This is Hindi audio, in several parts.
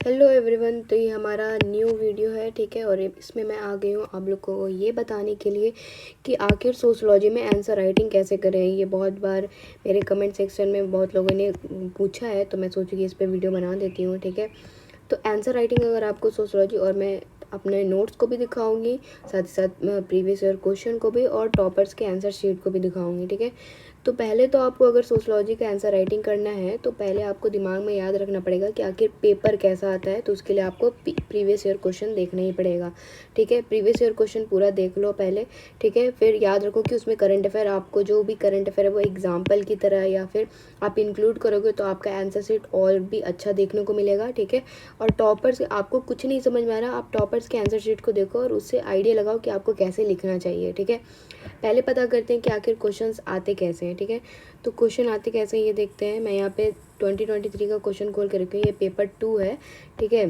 Hello everyone. तो ये हमारा न्यू वीडियो है, ठीक है। और इसमें मैं आ गई हूँ आप लोग को ये बताने के लिए कि आखिर सोशियोलॉजी में आंसर राइटिंग कैसे करें। ये बहुत बार मेरे कमेंट सेक्शन में बहुत लोगों ने पूछा है, तो मैं सोची कि इस पर वीडियो बना देती हूँ, ठीक है। तो आंसर राइटिंग अगर आपको सोशियोलॉजी, और मैं अपने नोट्स को भी दिखाऊंगी, साथ ही साथ प्रीवियस ईयर क्वेश्चन को भी, और टॉपर्स के आंसर शीट को भी दिखाऊंगी, ठीक है। तो पहले तो आपको अगर सोशियोलॉजी का आंसर राइटिंग करना है तो पहले आपको दिमाग में याद रखना पड़ेगा कि आखिर पेपर कैसा आता है। तो उसके लिए आपको प्रीवियस ईयर क्वेश्चन देखना ही पड़ेगा, ठीक है। प्रीवियस ईयर क्वेश्चन पूरा देख लो पहले, ठीक है। फिर याद रखो कि उसमें करंट अफेयर, आपको जो भी करंट अफेयर है वो एग्जाम्पल की तरह या फिर आप इंक्लूड करोगे तो आपका आंसर शीट और भी अच्छा देखने को मिलेगा, ठीक है। और टॉपर्स, आपको कुछ नहीं समझ में आ रहा, आप टॉपर्स के आंसर शीट को देखो और उससे आइडिया लगाओ कि आपको कैसे लिखना चाहिए, ठीक है। पहले पता करते हैं कि आखिर क्वेश्चंस आते कैसे हैं, ठीक है। तो क्वेश्चन आते कैसे हैं ये देखते हैं। मैं यहाँ पे 2023 का क्वेश्चन खोल के रखी हूँ। ये पेपर 2 है, ठीक है।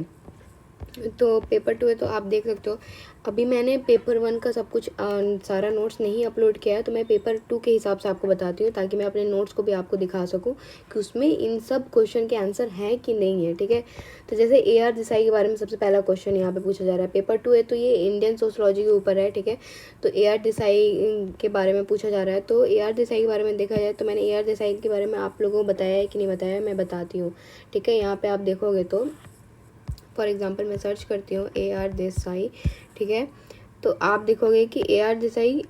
तो पेपर 2 है तो आप देख सकते हो। अभी मैंने पेपर 1 का सब कुछ सारा नोट्स नहीं अपलोड किया है, तो मैं पेपर 2 के हिसाब से आपको बताती हूँ, ताकि मैं अपने नोट्स को भी आपको दिखा सकूँ कि उसमें इन सब क्वेश्चन के आंसर हैं कि नहीं है, ठीक है। तो जैसे AR देसाई के बारे में सबसे पहला क्वेश्चन यहाँ पे पूछा जा रहा है। पेपर 2 है तो ये इंडियन सोशोलॉजी के ऊपर है, ठीक है। तो AR देसाई के बारे में पूछा जा रहा है। तो AR देसाई के बारे में देखा जाए तो मैंने AR देसाई के बारे में आप लोगों को बताया है कि नहीं बताया, मैं बताती हूँ, ठीक है। यहाँ पे आप देखोगे तो फॉर एग्जांपल मैं सर्च करती हूँ AR देसाई, ठीक है। तो आप देखोगे कि AR देसाई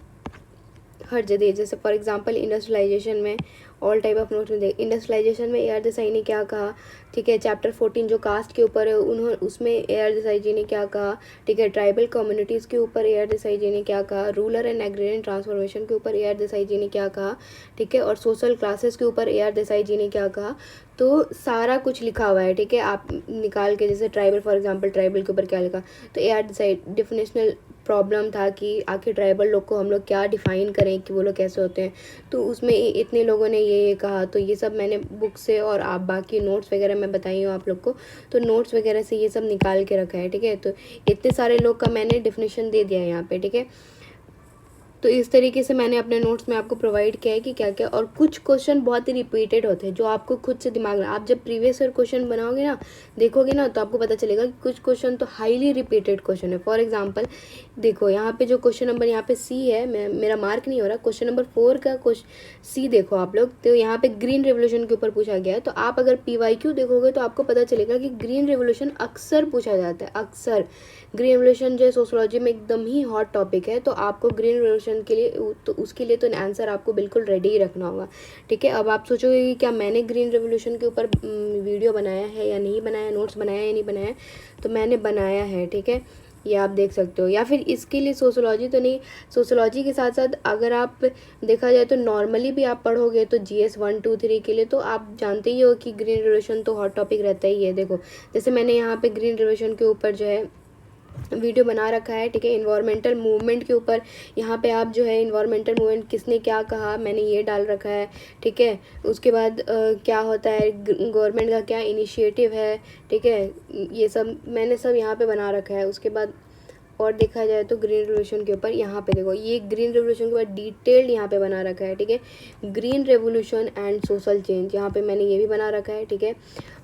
हर जगह, जैसे फॉर एग्जांपल इंडस्ट्रियलाइजेशन में ऑल टाइप ऑफ नोट्स में देख, इंडस्ट्रियलाइजेशन में AR देसाई ने क्या कहा, ठीक है। चैप्टर 14 जो कास्ट के ऊपर है उन्होंने, उसमें AR देसाई जी ने क्या कहा, ठीक है। ट्राइबल कम्युनिटीज़ के ऊपर AR देसाई जी ने क्या कहा, रूरल एंड एग्रेरियन ट्रांसफॉर्मेशन के ऊपर AR देसाई जी ने क्या कहा, ठीक है। और सोशल क्लासेस के ऊपर AR देसाई जी ने क्या कहा। तो सारा कुछ लिखा हुआ है, ठीक है। आप निकाल के, जैसे ट्राइबल फॉर एग्जांपल, ट्राइबल के ऊपर क्या लिखा, तो AR देसाई डिफिनेशनल प्रॉब्लम था कि आखिर ट्राइबल लोग को हम लोग क्या डिफ़ाइन करें कि वो लोग कैसे होते हैं। तो उसमें इतने लोगों ने ये कहा। तो ये सब मैंने बुक से और आप बाकी नोट्स वगैरह मैं बताई हूँ आप लोग को, तो नोट्स वगैरह से ये सब निकाल के रखा है, ठीक है। तो इतने सारे लोग का मैंने डिफिनेशन दे दिया है यहाँ पे, ठीक है। तो इस तरीके से मैंने अपने नोट्स में आपको प्रोवाइड किया है कि क्या क्या। और कुछ क्वेश्चन बहुत ही रिपीटेड होते हैं जो आपको खुद से दिमाग में, आप जब प्रीवियस ईयर क्वेश्चन बनाओगे ना, देखोगे ना, तो आपको पता चलेगा कि कुछ क्वेश्चन तो हाईली रिपीटेड क्वेश्चन है। फॉर एग्जांपल देखो यहाँ पे जो क्वेश्चन नंबर यहाँ पे C है, मेरा मार्क नहीं हो रहा, क्वेश्चन नंबर 4 का क्वेश्चन C देखो आप लोग। तो यहाँ पे ग्रीन रेवोल्यूशन के ऊपर पूछा गया है। तो आप अगर PYQ देखोगे तो आपको पता चलेगा कि ग्रीन रेवोल्यूशन अक्सर पूछा जाता है, अक्सर। ग्रीन रेवोल्यूशन जो सोशियोलॉजी में एकदम ही हॉट टॉपिक है, तो आपको ग्रीन रेवोल्यूशन के लिए, तो उसके लिए तो आंसर आपको बिल्कुल रेडी ही रखना होगा, ठीक है। अब आप सोचोगे कि क्या मैंने ग्रीन रेवोल्यूशन के ऊपर वीडियो बनाया है या नहीं बनाया, नोट्स बनाया या नहीं बनाया, तो मैंने बनाया है, ठीक है। ये आप देख सकते हो। या फिर इसके लिए सोशियोलॉजी तो नहीं, सोशियोलॉजी के साथ साथ अगर आप देखा जाए तो नॉर्मली भी आप पढ़ोगे तो GS 1 2 3 के लिए तो आप जानते ही हो कि ग्रीन रेवोल्यूशन तो हॉट टॉपिक रहता ही है। देखो जैसे मैंने यहाँ पे ग्रीन रेवोल्यूशन के ऊपर जो है वीडियो बना रखा है, ठीक है। इन्वायरमेंटल मूवमेंट के ऊपर यहाँ पे आप जो है इन्वायरमेंटल मूवमेंट किसने क्या कहा, मैंने ये डाल रखा है, ठीक है। उसके बाद क्या होता है, गवर्नमेंट का क्या इनिशिएटिव है, ठीक है। ये सब मैंने सब यहाँ पे बना रखा है। उसके बाद और देखा जाए तो ग्रीन रेवोल्यूशन के ऊपर यहाँ पे देखो, ये ग्रीन रेवोल्यूशन के बाद डिटेल्ड यहाँ पे बना रखा है, ठीक है। Green revolution and social change, यहाँ पे मैंने ये भी बना रखा है, ठीक है।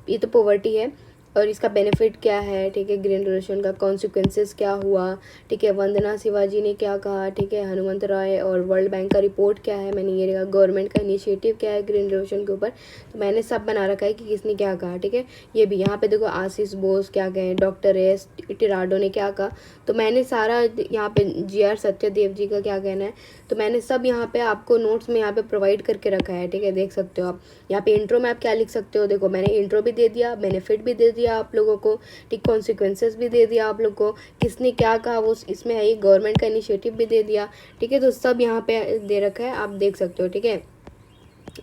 ये तो पॉवर्टी है और इसका बेनिफिट क्या है, ठीक है। ग्रीन रेवोल्यूशन का कॉन्सिक्वेंसेस क्या हुआ, ठीक है। वंदना शिवाजी ने क्या कहा, ठीक है। हनुमंत राय और वर्ल्ड बैंक का रिपोर्ट क्या है, मैंने ये देखा। गवर्नमेंट का इनिशिएटिव क्या है ग्रीन रेवोल्यूशन के ऊपर, तो मैंने सब बना रखा है कि किसने क्या कहा, ठीक है। ये भी यहाँ पे देखो, आशीष बोस क्या कहें, डॉक्टर एस टिराडो ने क्या कहा, तो मैंने सारा यहाँ पे GR सत्यदेव जी का क्या कहना है, तो मैंने सब यहाँ पे आपको नोट्स में यहाँ पे प्रोवाइड करके रखा है, ठीक है। देख सकते हो आप यहाँ पे इंट्रो में आप क्या लिख सकते हो। देखो मैंने इंट्रो भी दे दिया, बेनिफिट भी दे दिया आप लोगों को, ठीक। कॉन्सिक्वेंसेस भी दे दिया आप लोग को, किसने क्या कहा वो इसमें है, गवर्नमेंट का इनिशिएटिव भी दे दिया, ठीक है। तो सब यहाँ पे दे रखा है, आप देख सकते हो, ठीक है।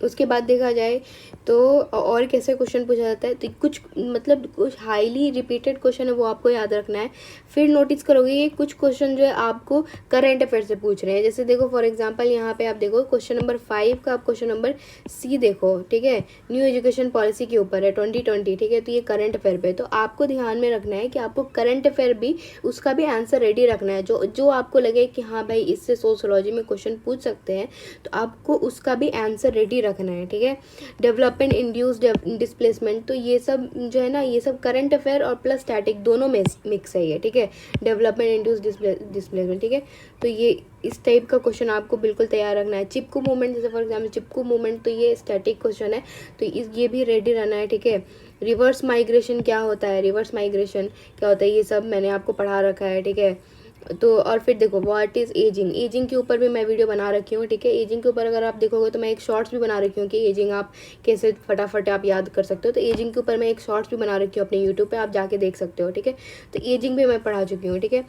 उसके बाद देखा जाए तो और कैसे क्वेश्चन पूछा जाता है, तो कुछ मतलब कुछ हाईली रिपीटेड क्वेश्चन है वो आपको याद रखना है। फिर नोटिस करोगे ये कुछ क्वेश्चन जो है आपको करंट अफेयर से पूछ रहे हैं। जैसे देखो फॉर एग्जांपल यहाँ पे आप देखो क्वेश्चन नंबर 5 का, आप क्वेश्चन नंबर C देखो, ठीक है। न्यू एजुकेशन पॉलिसी के ऊपर है 2020, ठीक है। तो ये करंट अफेयर पे, तो आपको ध्यान में रखना है कि आपको करंट अफेयर भी, उसका भी आंसर रेडी रखना है। जो जो आपको लगे कि हाँ भाई इससे सोशियोलॉजी में क्वेश्चन पूछ सकते हैं, तो आपको उसका भी आंसर रेडी रखना है, ठीक है। डेवलपमेंट इंड्यूस्ड डिस्प्लेसमेंट, तो ये सब जो है ना, ये सब करंट अफेयर और प्लस स्टैटिक दोनों में मिक्स है ये, ठीक है, डेवलपमेंट इंड्यूस्ड डिस्प्लेसमेंट, ठीक है। तो ये इस टाइप का क्वेश्चन आपको बिल्कुल तैयार रखना है। चिपकू मूवमेंट, जैसे फॉर एग्जाम्पल चिपकू मूवमेंट, तो ये स्टैटिक क्वेश्चन है, तो ये भी रेडी रहना है, ठीक है। रिवर्स माइग्रेशन क्या होता है, रिवर्स माइग्रेशन क्या होता है, ये सब मैंने आपको पढ़ा रखा है, ठीक है। तो और फिर देखो व्हाट इज़ एजिंग, एजिंग के ऊपर भी मैं वीडियो बना रखी हूँ, ठीक है। एजिंग के ऊपर अगर आप देखोगे तो मैं एक शॉर्ट्स भी बना रखी हूँ कि एजिंग आप कैसे फटाफट आप याद कर सकते हो, तो एजिंग के ऊपर मैं एक शॉर्ट्स भी बना रखी हूँ अपने यूट्यूब पे, आप जाके देख सकते हो, ठीक है। तो एजिंग भी मैं पढ़ा चुकी हूँ, ठीक है।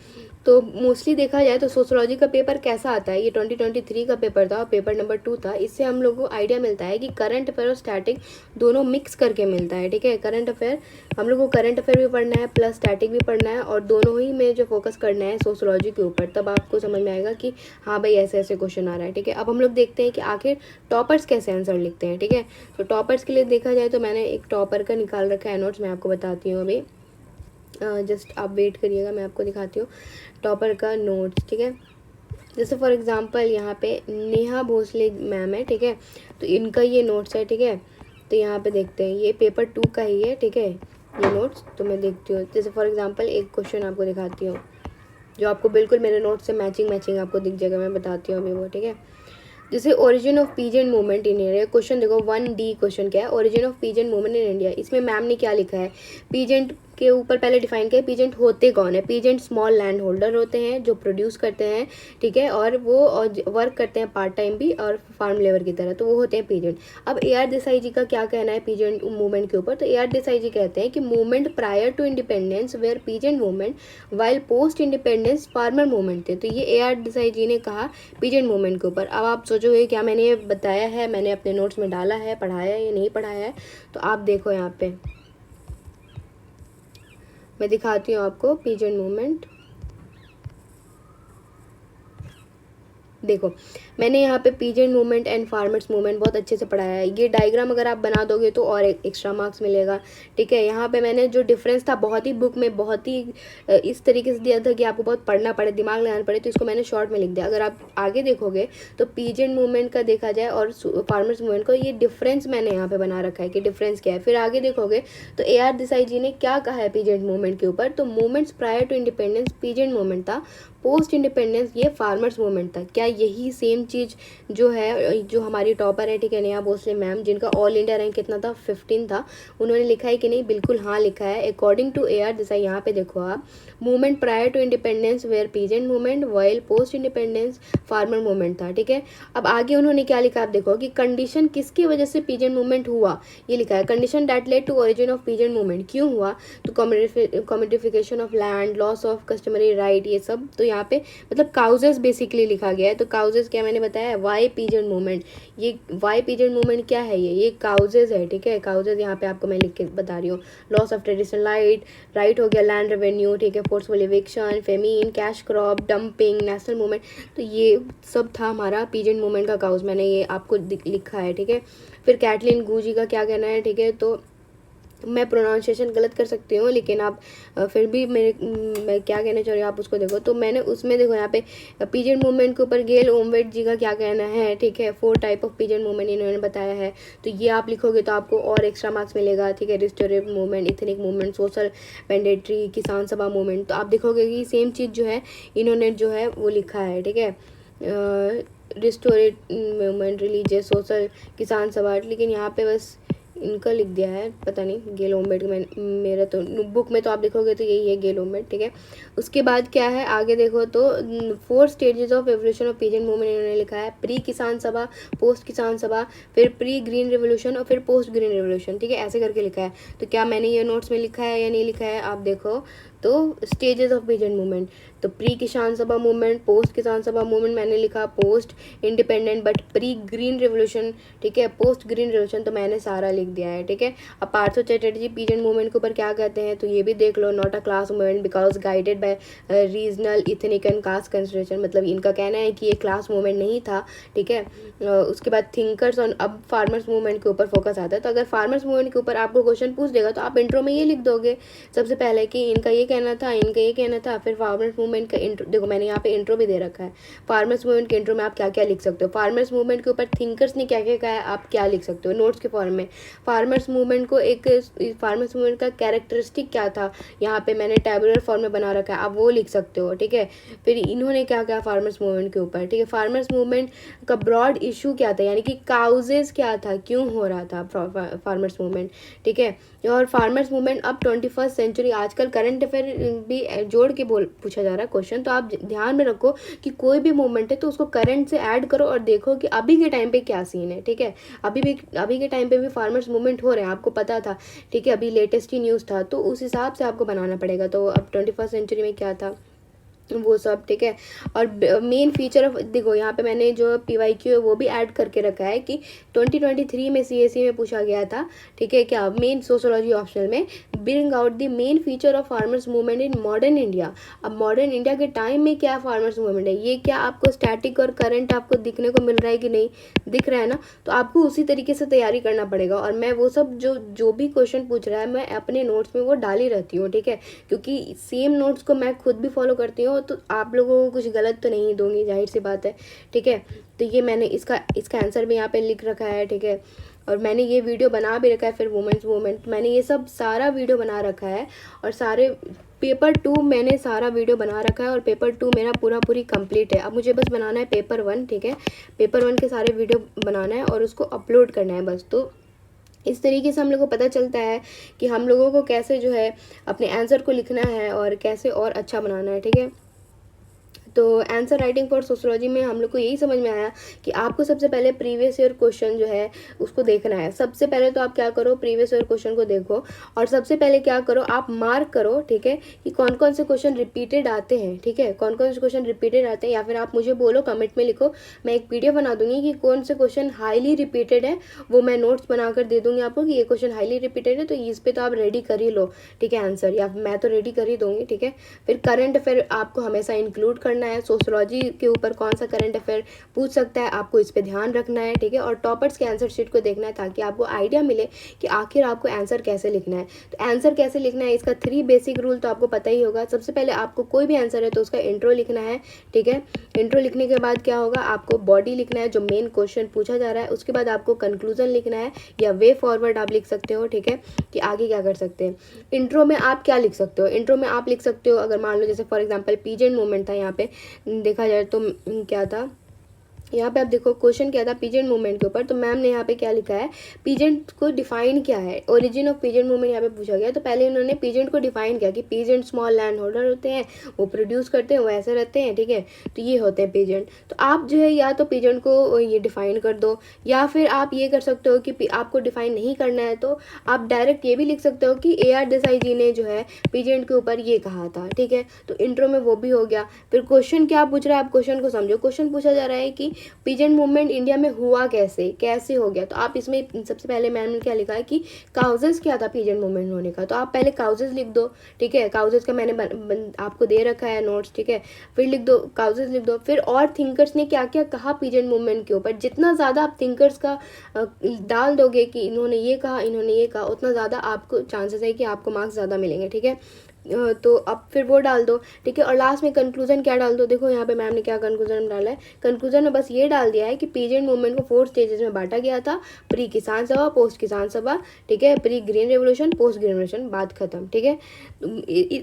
तो मोस्टली देखा जाए तो सोशोलॉजी का पेपर कैसा आता है, ये 2023 का पेपर था, पेपर नंबर 2 था। इससे हम लोगों को आइडिया मिलता है कि करंट अफेयर और स्टैटिक दोनों मिक्स करके मिलता है, ठीक है। करंट अफेयर हम लोग को करंट अफेयर भी पढ़ना है प्लस स्टैटिक भी पढ़ना है, और दोनों ही में जो फोकस करना है सोशोलॉजी के ऊपर, तब आपको समझ में आएगा कि हाँ भाई ऐसे ऐसे क्वेश्चन आ रहा है, ठीक है। अब हम लोग देखते हैं कि आखिर टॉपर्स कैसे आंसर लिखते हैं, ठीक है। तो टॉपर्स के लिए देखा जाए तो मैंने एक टॉपर का निकाल रखा है नोट्स, मैं आपको बताती हूँ अभी, जस्ट आप वेट करिएगा, मैं आपको दिखाती हूँ टॉपर का नोट्स, ठीक है। जैसे फॉर एग्जांपल यहाँ पे नेहा भोसले मैम है, ठीक है, तो इनका ये नोट्स है, ठीक है। तो यहाँ पे देखते हैं, ये पेपर 2 का ही है, ठीक है, ये नोट्स। तो मैं देखती हूँ, जैसे फॉर एग्जांपल एक क्वेश्चन आपको दिखाती हूँ जो आपको बिल्कुल मेरे नोट्स से मैचिंग आपको दिख जाएगा, मैं बताती हूँ अभी वो, ठीक है। जैसे origin of peasant movement in India, question देखो 1D क्वेश्चन क्या है, origin of peasant movement in India. इसमें मैम ने क्या लिखा है, पीजेंट के ऊपर पहले डिफाइन किया, पीजेंट होते कौन है। पीजेंट स्मॉल लैंड होल्डर होते हैं जो प्रोड्यूस करते हैं, ठीक है, और वो वर्क करते हैं पार्ट टाइम भी और फार्म लेबर की तरह, तो वो होते हैं पीजेंट। अब AR देसाई जी का क्या कहना है पीजेंट मूवमेंट के ऊपर, तो AR देसाई जी कहते हैं कि movement prior to independence were peasant movement, while post independence farmer movement थे। तो ये AR देसाई जी ने कहा पीजेंट मूवमेंट के ऊपर। अब आप सोचोगे क्या मैंने ये बताया है, मैंने अपने नोट्स में डाला है, पढ़ाया है या नहीं पढ़ाया है, तो आप देखो यहाँ पे मैं दिखाती हूँ आपको पीजेंट मूवमेंट। देखो मैंने यहाँ पे peasant movement and farmers movement बहुत अच्छे से पढ़ाया है। ये डायग्राम अगर आप बना दोगे तो और एक्स्ट्रा मार्क्स मिलेगा, ठीक है। यहाँ पे मैंने जो डिफरेंस था बहुत ही बुक में बहुत ही इस तरीके से दिया था कि आपको बहुत पढ़ना पड़े, दिमाग लगाना पड़े, तो इसको मैंने शॉर्ट में लिख दिया। अगर आप आगे देखोगे तो पीजेंट मूवमेंट का देखा जाए और फार्मर्स मूवमेंट को, ये डिफरेंस मैंने यहाँ पे बना रखा है कि डिफरेंस क्या है। फिर आगे देखोगे तो AR देसाई जी ने क्या कहा है पीजेंट मूवमेंट के ऊपर, तो movements prior to independence peasant movement था, पोस्ट इंडिपेंडेंस ये फार्मर्स मूवमेंट था। क्या यही सेम चीज़ जो है, जो हमारी टॉपर है, ठीक है, नेहा भोसले मैम, जिनका ऑल इंडिया रैंक कितना था 15 था, उन्होंने लिखा है कि नहीं, बिल्कुल हाँ लिखा है। अकॉर्डिंग टू AR देसाई, यहाँ पे देखो आप, movement prior to independence were peasant movement, while post independence farmer movement था, ठीक है। अब आगे उन्होंने क्या लिखा आप देखो कि कंडीशन किसकी वजह से पीजेंट मूवमेंट हुआ, ये लिखा है, condition that led to origin of peasant movement, क्यों हुआ, तो commodification of land, loss of customary right, ये सब। तो यहाँ पे मतलब काउजेस बेसिकली लिखा गया है। तो काउजेस क्या मैंने बताया, वाई पीजेंट मूवमेंट, ये वाई पीजेंट मूवमेंट क्या है, ये काउजेस है, ठीक है। काउजेस यहाँ पे आपको मैं लिख के बता रही हूँ, लॉस ऑफ ट्रेडिशनल राइट हो गया, लैंड रेवेन्यू, ठीक है, forceful eviction, famine, cash crop, dumping, national movement, तो ये सब था हमारा पीजेंट मूवमेंट का काउज, मैंने ये आपको लिखा है, ठीक है। फिर कैटलिन गूजी का क्या कहना है, ठीक है, तो मैं प्रोनाउंसिएशन गलत कर सकती हूँ, लेकिन आप फिर भी मैं क्या कहना चाह रही हूँ आप उसको देखो। तो मैंने उसमें देखो यहाँ पे पीजेंट मूवमेंट के ऊपर गेल ओमवेट जी का क्या कहना है, ठीक है, 4 टाइप ऑफ पीजेंट मूवमेंट इन्होंने बताया है। तो ये आप लिखोगे तो आपको और एक्स्ट्रा मार्क्स मिलेगा, ठीक है। Restorative movement, ethnic movement, social mandatory, किसान सभा मूवमेंट, तो आप देखोगे कि सेम चीज़ जो है इन्होंने जो है वो लिखा है, ठीक है, रिस्टोरेटिव मूवमेंट, रिलीजियस, सोशल, किसान सभा, लेकिन यहाँ पे बस इनका लिख दिया है, पता नहीं गेल ओमवेट में, मेरा तो बुक में तो आप देखोगे तो यही है गेल ओमवेट, ठीक है। उसके बाद क्या है आगे देखो तो 4 stages of evolution of peasant movement इन्होंने लिखा है, प्री किसान सभा, पोस्ट किसान सभा, फिर प्री ग्रीन रेवोल्यूशन और फिर पोस्ट ग्रीन रेवोल्यूशन, ठीक है, ऐसे करके लिखा है। तो क्या मैंने ये नोट्स में लिखा है या नहीं लिखा है आप देखो। तो स्टेजेस ऑफ पीजेंट मूवमेंट, तो प्री किसान सभा मूवमेंट, पोस्ट किसान सभा मूवमेंट मैंने लिखा, post independent but pre green revolution, ठीक है, पोस्ट ग्रीन रेवोल्यूशन, तो मैंने सारा लिख दिया है, ठीक है। अब पार्थो चैटर्जी पीजेंट मूवमेंट के ऊपर क्या कहते हैं, तो ये भी देख लो, not a class movement because guided by regional ethnic and caste consideration, मतलब इनका कहना है कि ये क्लास मूवमेंट नहीं था, ठीक है। उसके बाद थिंकर्स ऑन, अब फार्मर्स मूवमेंट के ऊपर फोकस आता है। तो अगर फार्मर्स मूवमेंट के ऊपर आपको क्वेश्चन पूछ देगा तो आप इंट्रो में ये लिख दोगे सबसे पहले कि इनका ये कहना था, इनका ये कहना था, फिर फार्मर्स मूवमेंट मूवमेंट का इंट्रो, देखो मैंने यहाँ पे इंट्रो भी दे रखा है। फार्मर्स मूवमेंट के इंट्रो में आप क्या क्या लिख सकते हो, फार्मर्स मूवमेंट के ऊपर थिंकर्स ने क्या क्या कहा है आप क्या लिख सकते हो नोट्स के फॉर्म में। फार्मर्स मूवमेंट को एक, फार्मर्स मूवमेंट का कैरेक्टरिस्टिक क्या था, यहाँ पे मैंने टैबुलर फॉर्म में बना रखा है, आप वो लिख सकते हो, ठीक है। फिर इन्होंने क्या कहा फार्मर्स मूवमेंट के ऊपर, ठीक है। फार्मर्स मूवमेंट का ब्रॉड इशू क्या था, यानी कि काउजेज क्या था, क्यों हो रहा था फार्मर्स मूवमेंट, ठीक है। और फार्मर्स मूवमेंट अब 21st सेंचुरी, आजकल करंट अफेयर भी जोड़ के पूछा जा रहा है क्वेश्चन, तो आप ध्यान में रखो कि कोई भी मूवमेंट है तो उसको करंट से ऐड करो और देखो कि अभी के टाइम पे क्या सीन है, ठीक है। अभी के टाइम पे भी फार्मर्स मूवमेंट हो रहे हैं, आपको पता था, ठीक है, अभी लेटेस्ट ही न्यूज़ था, तो उस हिसाब से आपको बनाना पड़ेगा। तो अब 21st सेंचुरी में क्या था वो सब, ठीक है। और मेन फीचर ऑफ, देखो यहाँ पे मैंने जो PYQ है वो भी ऐड करके रखा है कि 2023 में CSE में पूछा गया था, ठीक है, क्या मेन सोशोलॉजी ऑप्शनल में, bring out the main feature of farmers movement in modern India. अब मॉडर्न इंडिया के टाइम में क्या फार्मर्स मूवमेंट है, ये क्या आपको स्टैटिक और करंट आपको दिखने को मिल रहा है कि नहीं दिख रहा है ना, तो आपको उसी तरीके से तैयारी करना पड़ेगा। और मैं वो सब जो भी क्वेश्चन पूछ रहा है मैं अपने नोट्स में वो डाल ही रहती हूँ, ठीक है, क्योंकि सेम नोट्स को मैं खुद भी फॉलो करती हूँ, तो आप लोगों को कुछ गलत तो नहीं दूंगी, जाहिर सी बात है, ठीक है। तो ये मैंने इसका आंसर भी यहाँ पे लिख रखा है, ठीक है। और मैंने ये वीडियो बना भी रखा है, फिर वुमेन्स मूवमेंट मैंने ये सब सारा वीडियो बना रखा है, और सारे पेपर 2 मैंने सारा वीडियो बना रखा है, और पेपर 2 मेरा पूरी कंप्लीट है। अब मुझे बस बनाना है पेपर 1, ठीक है, पेपर 1 के सारे वीडियो बनाना है और उसको अपलोड करना है बस। तो इस तरीके से हम लोग को पता चलता है कि हम लोगों को कैसे जो है अपने आंसर को लिखना है और कैसे और अच्छा बनाना है, ठीक है। तो आंसर राइटिंग फॉर सोशोलॉजी में हम लोग को यही समझ में आया कि आपको सबसे पहले प्रीवियस ईयर क्वेश्चन जो है उसको देखना है। सबसे पहले तो आप क्या करो, प्रीवियस ईयर क्वेश्चन को देखो, और सबसे पहले क्या करो, आप मार्क करो, ठीक है, कि कौन कौन से क्वेश्चन रिपीटेड आते हैं, ठीक है, कौन कौन से क्वेश्चन रिपीटेड आते हैं, या फिर आप मुझे बोलो, कमेंट में लिखो, मैं एक वीडियो बना दूंगी कि कौन से क्वेश्चन हाईली रिपीटेड है, वो मैं नोट्स बनाकर दे दूंगी आपको कि ये क्वेश्चन हाईली रिपीटेड है, तो इस पर तो आप रेडी कर ही लो, ठीक है, आंसर, या मैं तो रेडी कर ही दूंगी, ठीक है। फिर करंट अफेयर आपको हमेशा इंक्लूड करना है, सोशोलॉजी के ऊपर कौन सा करंट अफेयर पूछ सकता है आपको इस पे ध्यान रखना है, ठीक है। और टॉपर्स के आंसर शीट को देखना है ताकि आपको आइडिया मिले कि आखिर आपको आंसर कैसे लिखना है। तो आंसर कैसे लिखना है, इसका 3 बेसिक रूल तो आपको पता ही होगा। सबसे पहले आपको कोई भी आंसर है तो उसका इंट्रो लिखना है, ठीक है। इंट्रो लिखने के बाद क्या होगा, आपको बॉडी लिखना है जो मेन क्वेश्चन पूछा जा रहा है, उसके बाद आपको कंक्लूजन लिखना है या वे फॉरवर्ड आप लिख सकते हो, ठीक है, कि आगे क्या कर सकते हैं। इंट्रो में आप क्या लिख सकते हो, इंट्रो में आप लिख सकते हो, अगर मान लो जैसे फॉर एग्जांपल पीजेंट मूवमेंट था, यहाँ पे देखा जाए तो क्या था, यहाँ पे आप देखो क्वेश्चन क्या था पीजेंट मूवमेंट के ऊपर, तो मैम ने यहाँ पे क्या लिखा है, पीजेंट को डिफाइन क्या है, ओरिजिन ऑफ पीजेंट मूवमेंट यहाँ पे पूछा गया। तो पहले इन्होंने पीजेंट को डिफाइन किया कि पीजेंट स्मॉल लैंड होल्डर होते हैं, वो प्रोड्यूस करते हैं, वो ऐसे रहते हैं, ठीक है, तो ये होते हैं पीजेंट। तो आप जो है या तो पीजेंट को ये डिफाइन कर दो, या फिर आप ये कर सकते हो कि आपको डिफाइन नहीं करना है तो आप डायरेक्ट ये भी लिख सकते हो कि AR देसाई जी ने जो है पीजेंट के ऊपर ये कहा था, ठीक है। तो इंट्रो में वो भी हो गया। फिर क्वेश्चन क्या पूछ रहा है, आप क्वेश्चन को समझो। क्वेश्चन पूछा जा रहा है कि पीजेंट मूवमेंट इंडिया में हुआ कैसे हो गया, तो आप इसमें सबसे पहले मैंने क्या लिखा है कि काउजेस क्या था पीजेंट मूवमेंट होने का, तो आप पहले काउजेस लिख दो, ठीक है, काउजेस का मैंने आपको दे रखा है नोट्स, ठीक है। फिर लिख दो, काउजेस लिख दो। फिर और थिंकर्स ने क्या क्या कहा पीजेंट मूवमेंट के ऊपर, जितना ज़्यादा आप थिंकर्स का डाल दोगे कि इन्होंने ये कहा, इन्होंने ये कहा, उतना ज़्यादा आपको चांसेस है कि आपको मार्क्स ज़्यादा मिलेंगे, ठीक है। तो अब फिर वो डाल दो, ठीक है। और लास्ट में कंक्लूजन क्या डाल दो, देखो यहाँ पे मैम ने क्या कंक्लूजन डाला है, कंक्लूजन में बस ये डाल दिया है कि पीजेंट मूवमेंट को 4 स्टेजेस में बांटा गया था, प्री किसान सभा, पोस्ट किसान सभा, ठीक है, pre green revolution, post green revolution, बात खत्म, ठीक है।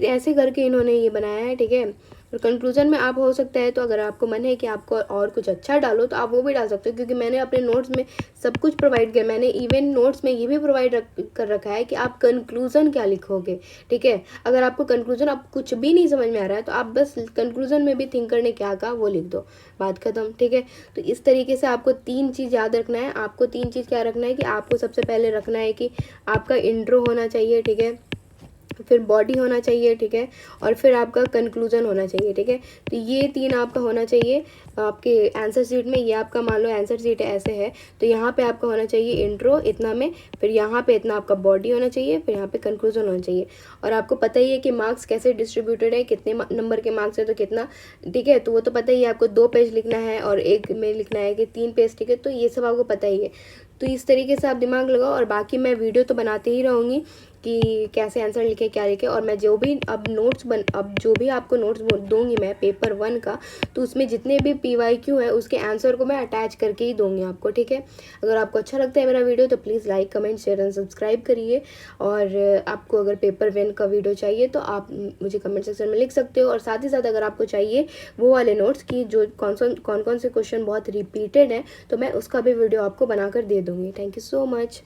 ऐसे करके इन्होंने ये बनाया है, ठीक है। और कंक्लूजन में आप हो सकता है तो अगर आपको मन है कि आपको और कुछ अच्छा डालो तो आप वो भी डाल सकते हो, क्योंकि मैंने अपने नोट्स में सब कुछ प्रोवाइड किया। मैंने इवन नोट्स में ये भी प्रोवाइड कर रखा है कि आप कंक्लूजन क्या लिखोगे, ठीक है। अगर आपको कंक्लूजन अब कुछ भी नहीं समझ में आ रहा है तो आप बस कंक्लूजन में भी थिंकर ने क्या कहा वो लिख दो, बात खत्म, ठीक है। तो इस तरीके से आपको 3 चीज़ याद रखना है। आपको 3 चीज़ क्या रखना है कि आपको सबसे पहले रखना है कि आपका इंट्रो होना चाहिए, ठीक है, फिर बॉडी होना चाहिए, ठीक है, और फिर आपका कंक्लूजन होना चाहिए, ठीक है। तो ये 3 आपका होना चाहिए आपके आंसर शीट में। ये आपका मान लो आंसर शीट ऐसे है, तो यहाँ पे आपका होना चाहिए इंट्रो इतना में, फिर यहाँ पे इतना आपका बॉडी होना चाहिए, फिर यहाँ पे कंक्लूजन होना चाहिए। और आपको पता ही है कि मार्क्स कैसे डिस्ट्रीब्यूटेड है, कितने नंबर के मार्क्स है तो कितना, ठीक है, तो वो तो पता ही है। आपको 2 पेज लिखना है और एक में लिखना है कि 3 पेज, ठीक है, तो ये सब आपको पता ही है। तो इस तरीके से आप दिमाग लगाओ, और बाकी मैं वीडियो तो बनाते ही रहूँगी, कि कैसे आंसर लिखे, क्या लिखे। और मैं जो भी अब जो भी आपको नोट्स दूंगी मैं पेपर 1 का, तो उसमें जितने भी PYQ है उसके आंसर को मैं अटैच करके ही दूंगी आपको, ठीक है। अगर आपको अच्छा लगता है मेरा वीडियो तो please like, comment, share and subscribe करिए। और आपको अगर पेपर 1 का वीडियो चाहिए तो आप मुझे कमेंट सेक्शन में लिख सकते हो। और साथ ही साथ अगर आपको चाहिए वो वाले नोट्स की जो कौन कौन से क्वेश्चन बहुत रिपीटेड है, तो मैं उसका भी वीडियो आपको बनाकर दे दूँगी। Thank you so much.